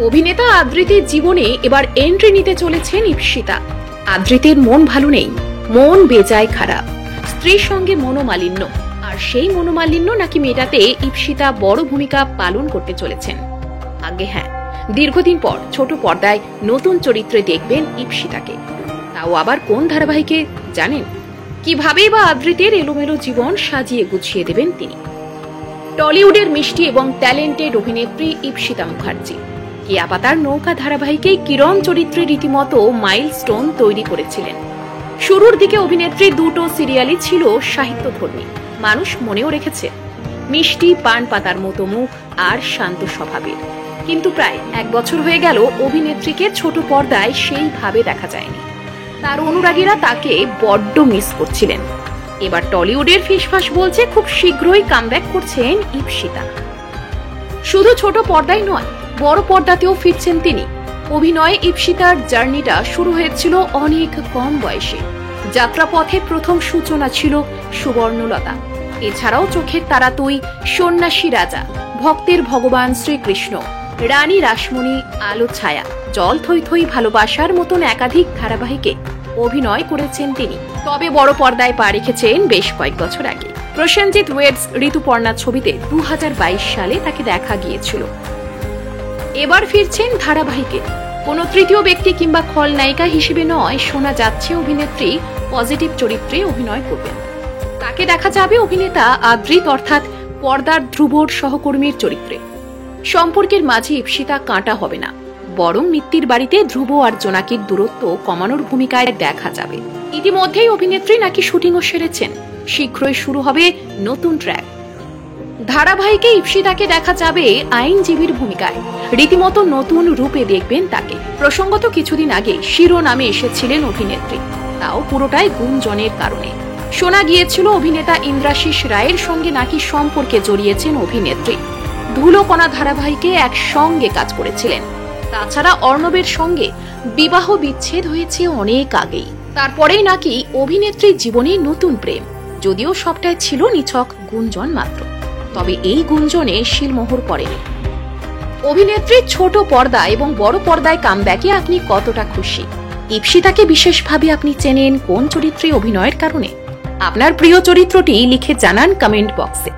অভিনেতা আদ্রিতির জীবনে এবার এন্ট্রি নিতে চলেছেন ইপ্সিতা। আদ্রিতির মন ভালো নেই, মন বেজায় খারাপ, স্ত্রীর সঙ্গে মনোমালিন্য, আর সেই মনোমালিন্য নাকি মেটাতে ইপ্সিতা বড় ভূমিকা পালন করতে চলেছেন। আগে হ্যাঁ, দীর্ঘদিন পর ছোট পর্দায় নতুন চরিত্রে দেখবেন ইপ্সিতাকে, তাও আবার কোন ধারাবাহিকে জানেন? কিভাবে বা আদ্রিতির এলোমেলো জীবন সাজিয়ে গুছিয়ে দেবেন তিনি। টলিউডের মিষ্টি এবং ট্যালেন্টেড অভিনেত্রী ইপ্সিতা মুখার্জি কেয়া পাতার নৌকা ধারাবাহিকে কিরণ চরিত্রে রীতিমতো মাইলস্টোন তৈরি করেছিলেন। শুরুর দিকে অভিনেত্রী দুটো সিরিয়ালই ছিল সাহিত্যধর্মী, মানুষ মনেও রেখেছে। মিষ্টি পান পাতার মতো মুখ আর শান্ত স্বভাবের, কিন্তু প্রায় 1 বছর হয়ে গেল অভিনেত্রীকে ছোট পর্দায় সেইভাবে দেখা যায়নি। তার অনুরাগীরা তাকে বড্ড মিস করছিলেন। এবার টলিউডের ফিসফাস বলছে খুব শীঘ্রই কামব্যাক করছেন ইপ্সিতা। শুধু ছোট পর্দায় নয়, বড় পর্দাতেও ফিরছেন তিনি। অভিনয়ে ইপ্সিতার জার্নিটা শুরু হয়েছিল অনেক কম বয়সে। যাত্রাপথে প্রথম সূচনা ছিল সুবর্ণলতা। এছাড়াও চোখের তারা তুই, সন্ন্যাসী রাজা, ভক্তের ভগবান শ্রীকৃষ্ণ, রানী রাসমণি, আলো ছায়া, জল থই থই ভালোবাসার মতন একাধিক ধারাবাহিকে অভিনয় করেছেন তিনি। তবে বড় পর্দায় পা রেখেছেন বেশ কয়েক বছর আগে। প্রসেনজিৎ ওয়েডস ঋতুপর্ণা ছবিতে 2022 সালে তাকে দেখা গিয়েছিল। এবার ফিরছেন ধারাবাহিকে। কোনো তৃতীয় ব্যক্তি কিংবা খলনায়িকা হিসেবে নয়, শোনা যাচ্ছে অভিনেত্রী পজিটিভ চরিত্রে অভিনয় করবেন। তাকে দেখা যাবে অভিনেতা আদ্রিত অর্থাৎ পর্দার ধ্রুবর সহকর্মীর চরিত্রে। সম্পর্কের মাঝে ইপ্সিতা কাঁটা হবে না, বরং মিত্তির বাড়িতে ধ্রুব আর জোনাকির দূরত্ব কমানোর ভূমিকায় দেখা যাবে। ইতিমধ্যেই অভিনেত্রী নাকি শুটিংও সেরেছেন। শীঘ্রই শুরু হবে নতুন ট্র্যাক। ধারাবাহিকে ইপ্সিতাকে দেখা যাবে আইনজীবীর ভূমিকায়। রীতিমতো নতুন রূপে দেখবেন তাকে। প্রসঙ্গত কিছুদিন আগে শিরোনামে এসেছিলেন অভিনেত্রী, তাও পুরোটাই গুঞ্জনের কারণে। শোনা গিয়েছিল অভিনেতা ইন্দ্রাশিস রায়ের সঙ্গে নাকি সম্পর্কে জড়িয়েছেন অভিনেত্রী। ধুলোকণা ধারাবাহিকে একসঙ্গে কাজ করেছিলেন। তাছাড়া অর্ণবের সঙ্গে বিবাহ বিচ্ছেদ হয়েছে অনেক আগেই। তারপরেই নাকি অভিনেত্রীর জীবনে নতুন প্রেম, যদিও সবটাই ছিল নিছক গুঞ্জন মাত্র। তবে এই গুঞ্জনে শিলমোহর পড়েনি। অভিনেত্রী ছোট পর্দা এবং বড় পর্দায় কামব্যাকে আপনি কতটা খুশি? ইপ্সিতাকে বিশেষভাবে আপনি চেনেন কোন চরিত্রে অভিনয়ের কারণে? আপনার প্রিয় চরিত্রটি লিখে জানান কমেন্ট বক্সে।